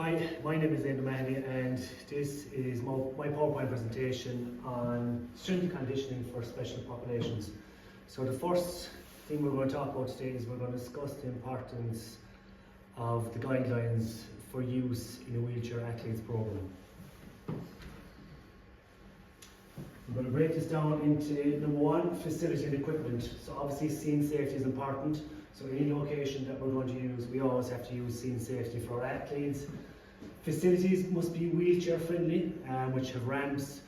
Hi, my name is Aidan Mahoney and this is my PowerPoint presentation on strength and conditioning for special populations. So the first thing we're going to talk about today is we're going to discuss the importance of the guidelines for use in a wheelchair athletes program. I'm going to break this down into number one, facility and equipment. So obviously scene safety is important. So any location that we're going to use, we always have to use scene safety for our athletes. Facilities must be wheelchair friendly, which have ramps,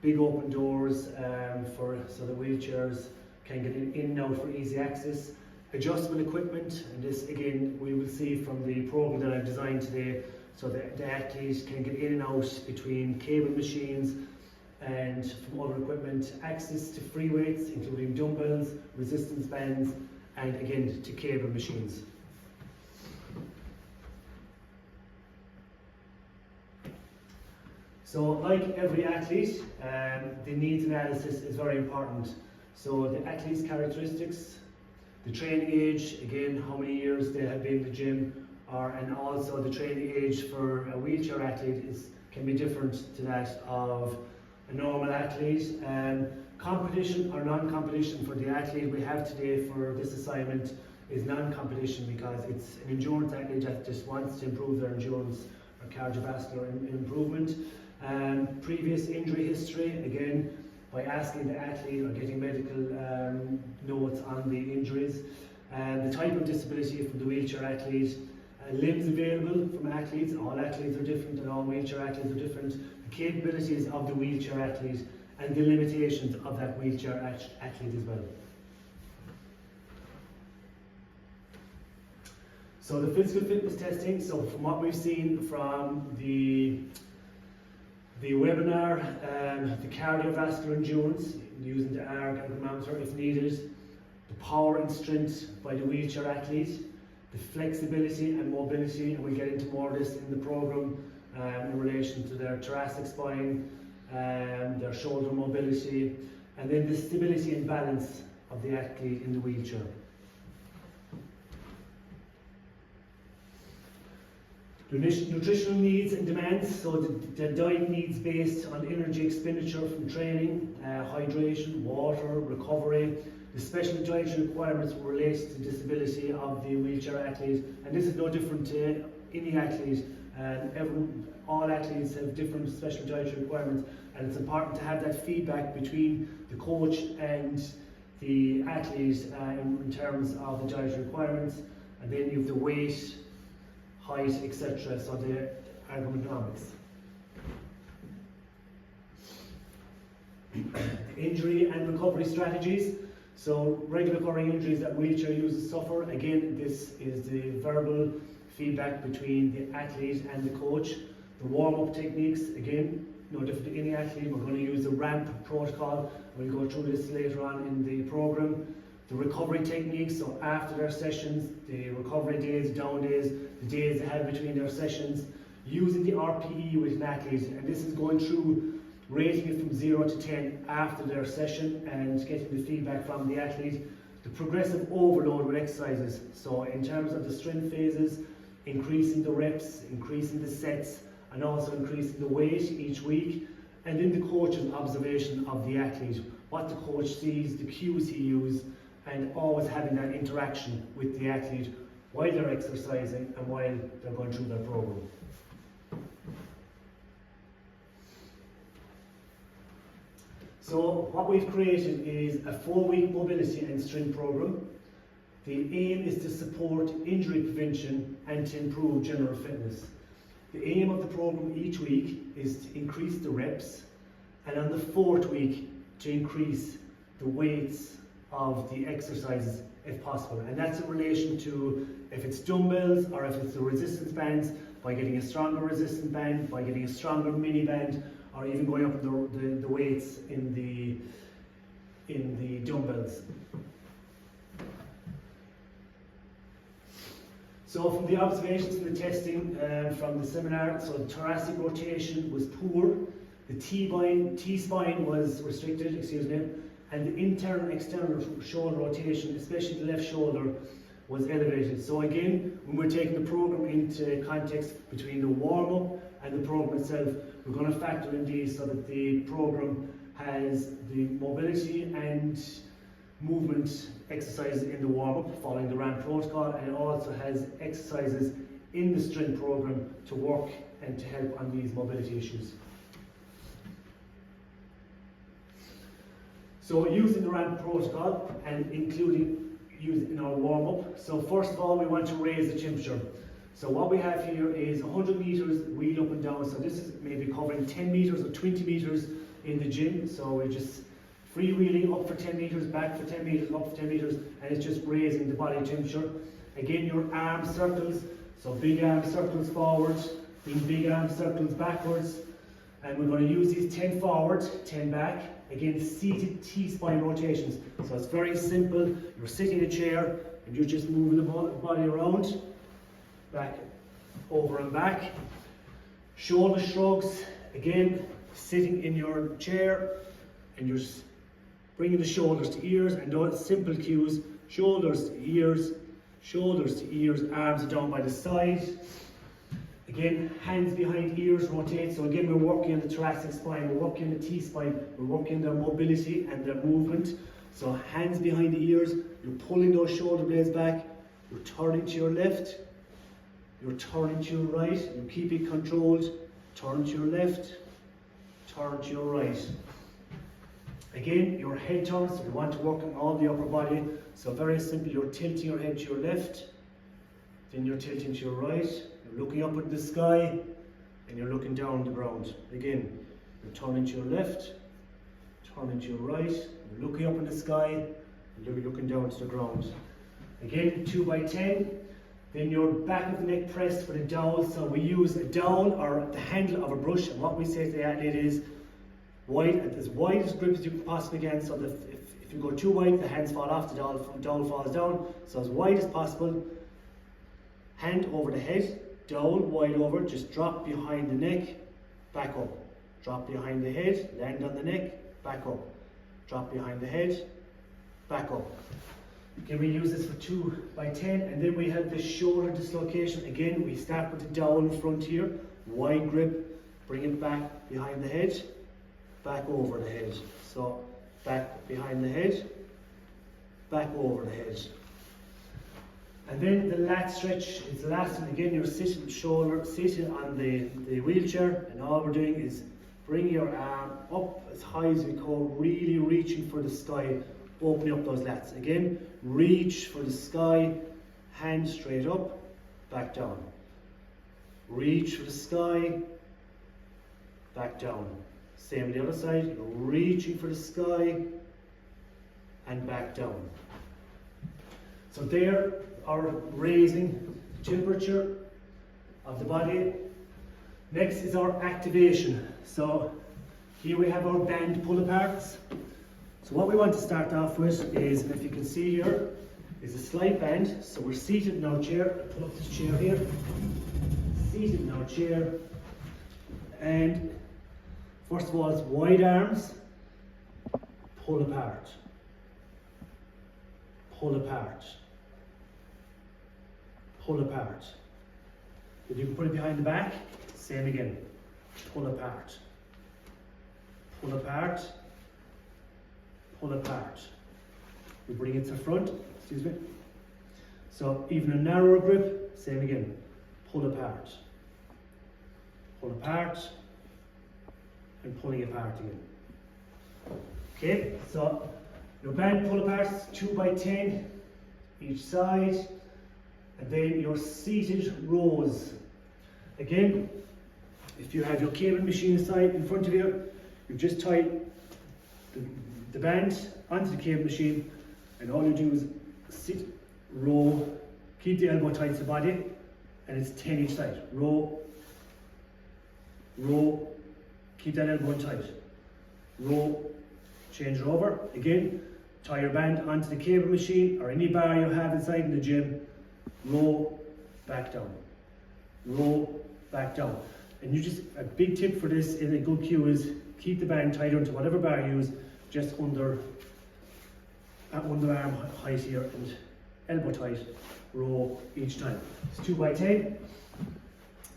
big open doors so that wheelchairs can get in and out for easy access. Adjustable equipment, and this again we will see from the program that I've designed today, so that the athletes can get in and out between cable machines and from other equipment. Access to free weights, including dumbbells, resistance bands, and again to cable machines. So like every athlete, the needs analysis is very important. So the athlete's characteristics, the training age, again how many years they have been in the gym, and also the training age for a wheelchair athlete can be different to that of a normal athlete. Competition or non-competition for the athlete we have today for this assignment is non-competition, because it's an endurance athlete that just wants to improve their endurance or cardiovascular improvement. Previous injury history, again by asking the athlete or getting medical notes on the injuries. The type of disability from the wheelchair athlete. Limbs available from athletes. All athletes are different and all wheelchair athletes are different. The capabilities of the wheelchair athlete and the limitations of that wheelchair athlete as well. So the physical fitness testing, so from what we've seen from the webinar, the cardiovascular endurance using the ARG ergometer if needed, the power and strength by the wheelchair athlete, the flexibility and mobility, and we'll get into more of this in the program in relation to their thoracic spine, their shoulder mobility, and then the stability and balance of the athlete in the wheelchair. The nutritional needs and demands, so the diet needs based on energy expenditure from training, hydration, water, recovery. The special dietary requirements relate to disability of the wheelchair athlete, and this is no different to any athlete. All athletes have different special dietary requirements, and it's important to have that feedback between the coach and the athlete in terms of the dietary requirements. And then you have the weight, height, etc. So the ergonomics. Injury and recovery strategies. So regular occurring injuries that wheelchair users suffer. Again, this is the verbal feedback between the athlete and the coach. The warm-up techniques, again, no different to any athlete. We're going to use the ramp protocol. We'll go through this later on in the program. The recovery techniques, so after their sessions, the recovery days, down days, the days they have between their sessions, using the RPE with an athlete, and this is going through rating it from 0 to 10 after their session and getting the feedback from the athlete. The progressive overload with exercises, so in terms of the strength phases, increasing the reps, increasing the sets, and also increasing the weight each week. And then the coach's observation of the athlete, what the coach sees, the cues he uses, and always having that interaction with the athlete while they're exercising and while they're going through their program. So what we've created is a 4-week mobility and strength program. The aim is to support injury prevention and to improve general fitness. The aim of the program each week is to increase the reps, and on the 4th week to increase the weights of the exercises if possible. And that's in relation to if it's dumbbells or if it's the resistance bands, by getting a stronger resistance band, by getting a stronger mini band, or even going up the weights in the dumbbells. So from the observations and the testing from the seminar, so the thoracic rotation was poor, the T-spine was restricted, and the internal and external shoulder rotation, especially the left shoulder, was elevated. So again, when we're taking the program into context between the warm-up and the program itself, we're going to factor in these so that the program has the mobility and movement exercises in the warm-up following the RAMP protocol, and it also has exercises in the strength program to work and to help on these mobility issues. So using the RAMP protocol and including using in our warm-up. So first of all, we want to raise the temperature. So what we have here is 100 meters wheel up and down. So this is maybe covering 10 meters or 20 meters in the gym. So we're just freewheeling up for 10 meters, back for 10 meters, up for 10 meters, and it's just raising the body temperature. Again, your arm circles. So big arm circles forward, then big arm circles backwards. And we're going to use these 10 forward, 10 back. Again, seated T-spine rotations. So it's very simple. You're sitting in a chair and you're just moving the body around, back, over and back. Shoulder shrugs. Again, sitting in your chair and you're bringing the shoulders to ears, and those simple cues: shoulders to ears, arms down by the side. Again, hands behind ears, rotate. So again, we're working on the thoracic spine, we're working on the T-spine, we're working on their mobility and their movement. So hands behind the ears, you're pulling those shoulder blades back, you're turning to your left, you're turning to your right, you keep it controlled, turn to your left, turn to your right. Again, your head turns, so we want to work on all the upper body. So very simple, you're tilting your head to your left, then you're tilting to your right. You're looking up at the sky and you're looking down on the ground. Again, you're turning to your left, turning to your right, you're looking up in the sky, and you're looking down to the ground. Again, 2 by 10. Then your back of the neck pressed for the dowel. So we use a dowel or the handle of a brush, and what we say to the athlete is as wide as grip as you possibly can, so that if you go too wide, the hands fall off, the dowel falls down. So as wide as possible, hand over the head, dowel wide over, just drop behind the neck, back up. Drop behind the head, land on the neck, back up. Drop behind the head, back up. Again, we use this for 2 by 10, and then we have the shoulder dislocation. Again, we start with the dowel in front here, wide grip, bring it back behind the head, back over the head. So back behind the head, back over the head. And then the lat stretch is the last one. Again, you're sitting on the wheelchair, and all we're doing is bring your arm up as high as you go, really reaching for the sky, opening up those lats. Again, reach for the sky, hand straight up, back down. Reach for the sky, back down. Same on the other side, you're reaching for the sky and back down. So there are raising temperature of the body. Next is our activation. So here we have our band pull aparts. So what we want to start off with is, if you can see here, is a slight band. So we're seated in our chair. I pull up this chair here. Seated in our chair. And first of all, it's wide arms, pull apart. Pull apart. Pull apart. If you can put it behind the back, same again. Pull apart. Pull apart. Pull apart. We bring it to the front, excuse me. So even a narrower grip, same again. Pull apart. Pull apart. And pulling apart again. Okay, so your band pull aparts, 2 by 10 each side. And then your seated rows. Again, if you have your cable machine side in front of you, you just tie the band onto the cable machine, and all you do is sit, row, keep the elbow tight to the body, and it's 10 each side. Row, row, keep that elbow tight. Row, change it over. Again, tie your band onto the cable machine or any bar you have inside in the gym. Row, back down. Row, back down. And you just, a big tip for this and a good cue is keep the band tight onto whatever bar you use, just under arm height here, and elbow tight. row each time. It's 2 by 10.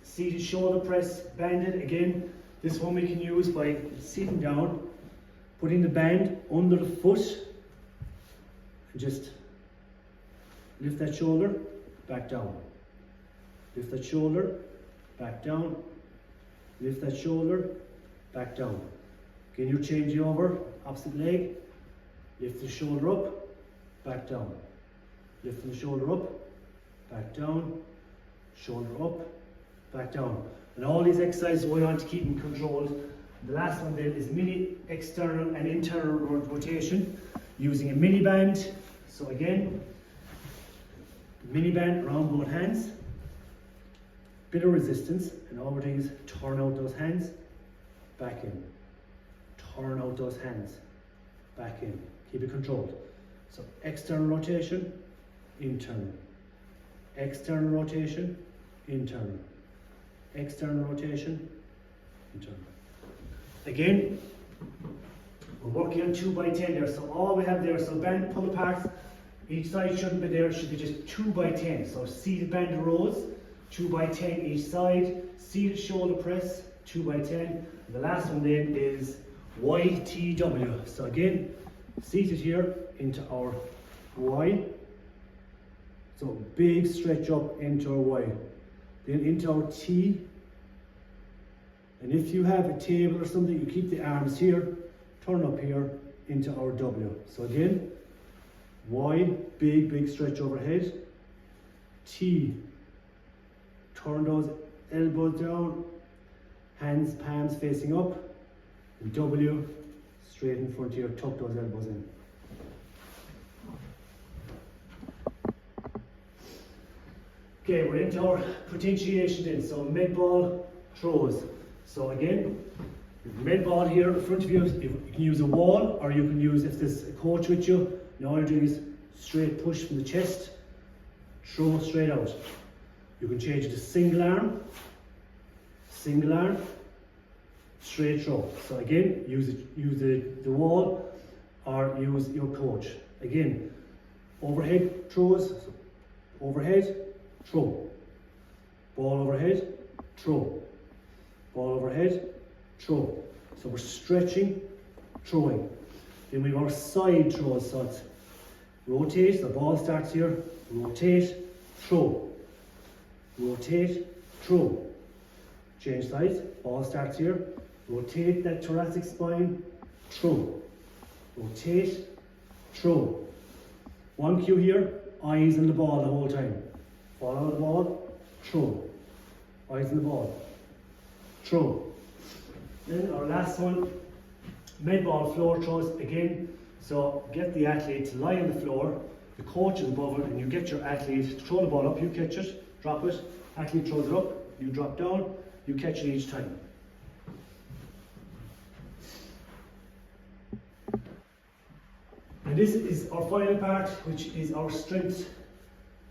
Seated shoulder press, banded. Again, this one we can use by sitting down, putting the band under the foot, and just lift that shoulder, back down. Lift that shoulder, back down. Lift that shoulder, back down. Again, you're changing over, opposite leg. Lift the shoulder up, back down. Lifting the shoulder up, back down. Shoulder up, back down. And all these exercises we want to keep them controlled. The last one then is mini external and internal rotation using a mini band. So again, mini band around both hands. Bit of resistance, and all we're doing is turn out those hands, back in. Turn out those hands, back in. Keep it controlled. So external rotation, internal. External rotation, internal. External rotation, internal. Again, we're working on 2 by 10 there. So all we have there, so band pull apart. Each side shouldn't be there, it should be just 2 by 10. So seated band rows, 2 by 10 each side. Seated shoulder press, 2 by 10. And the last one then is YTW. So again, seated here into our Y. So big stretch up into our Y. Then into our T. And if you have a table or something, you keep the arms here, turn up here into our W. So again, Y, big stretch overhead. T, turn those elbows down, hands, palms facing up. And W, straight in front here, tuck those elbows in. Okay, we're into our potentiation then. So med ball throws. So again, med ball here in front of you, you can use a wall, or you can use, if there's a coach with you, and all you're doing is straight push from the chest, throw straight out. You can change it to single arm, straight throw. So again, use the wall, or use your coach. Again, overhead throws, overhead, throw. Ball overhead, throw. Ball overhead, throw. So we're stretching, throwing. Then we have our side throws, so it's rotate, the ball starts here, rotate, throw. Rotate, throw. Change sides, ball starts here, rotate that thoracic spine, throw. Rotate, throw. One cue here, eyes on the ball the whole time. Follow the ball, throw. Eyes on the ball, throw. Then our last one, med ball floor throws again. So get the athlete to lie on the floor, the coach is above it, and you get your athlete to throw the ball up, you catch it, drop it, athlete throws it up, you drop down, you catch it each time. And this is our final part, which is our strength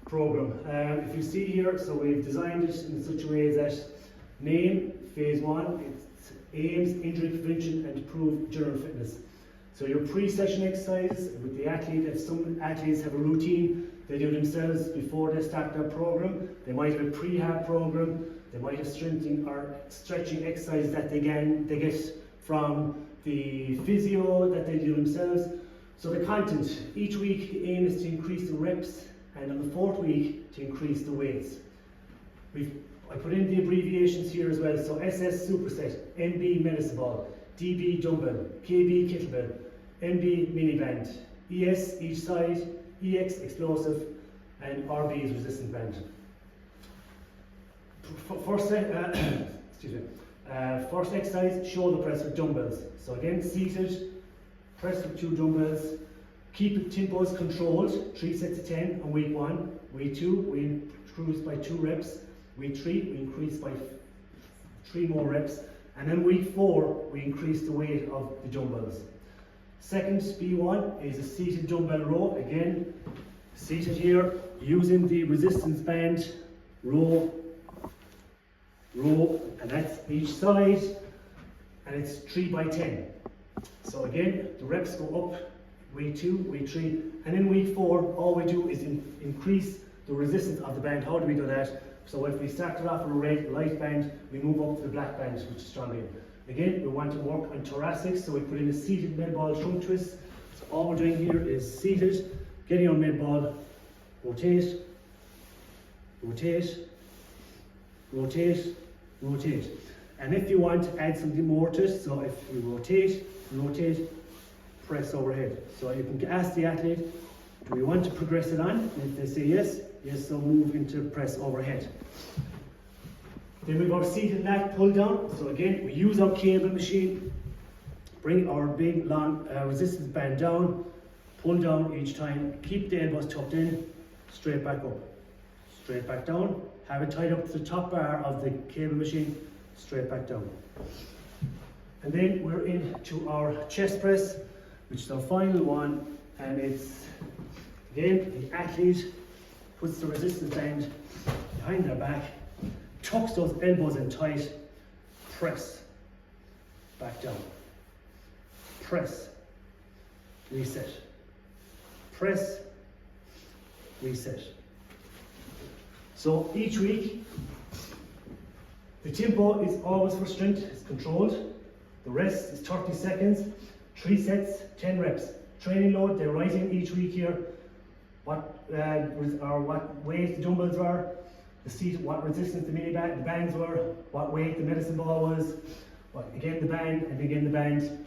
program. If you see here, so we've designed it in such a way that main, phase 1, it aims injury prevention and improve general fitness. So your pre-session exercises with the athlete, if some athletes have a routine they do themselves before they start their program, they might have a prehab program, they might have strengthening or stretching exercise that they get from the physio that they do themselves. So the content, each week the aim is to increase the reps, and on the 4th week to increase the weights. I put in the abbreviations here as well, so SS superset, MB medicine ball, DB dumbbell, KB kettlebell, MB miniband, ES each side, EX explosive, and RB is resistant band. First exercise, shoulder press with dumbbells. So again, seated, press with 2 dumbbells. Keep tempos controlled, 3 sets of 10 on week 1. Week 2, we increase by 2 reps. Week 3, we increase by 3 more reps. And then week 4, we increase the weight of the dumbbells. Second B1 is a seated dumbbell row. Again, seated here, using the resistance band, row, and that's each side, and it's 3 by 10. So again, the reps go up, week 2, week 3, and in week 4, all we do is increase the resistance of the band. How do we do that? So if we started off on a red light band, we move up to the black band, which is strong in. Again, we want to work on thoracic, so we put in a seated med ball trunk twist. So all we're doing here is seated, getting on med ball, rotate, rotate, rotate, rotate. And if you want to add something more to it, so if you rotate, rotate, press overhead. So you can ask the athlete, do we want to progress it on? And if they say yes, yes, so move into press overhead. Then we've our seated lat pull down. So again, we use our cable machine, bring our big long resistance band down, pull down each time, keep the elbows tucked in, straight back up, straight back down, have it tied up to the top bar of the cable machine, straight back down. And then we're into our chest press, which is our final one, and it's, again, the athlete puts the resistance band behind their back, tucks those elbows in tight, press, back down, press, reset, press, reset. So each week, the tempo is always for strength, it's controlled. The rest is 30 seconds, 3 sets, 10 reps. Training load, they're writing each week here what weight the dumbbells were, the seat, what resistance the bands were, what weight the medicine ball was, again the band, and again the band.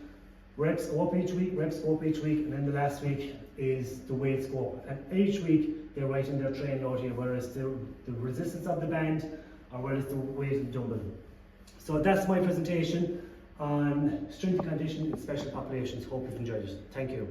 Reps go up each week, reps go up each week, and then the last week is the weights go up. And each week they're writing their training load here, whether it's the resistance of the band or whether it's the weight of the dumbbell. So that's my presentation on strength and conditioning in special populations. Hope you've enjoyed it. Thank you.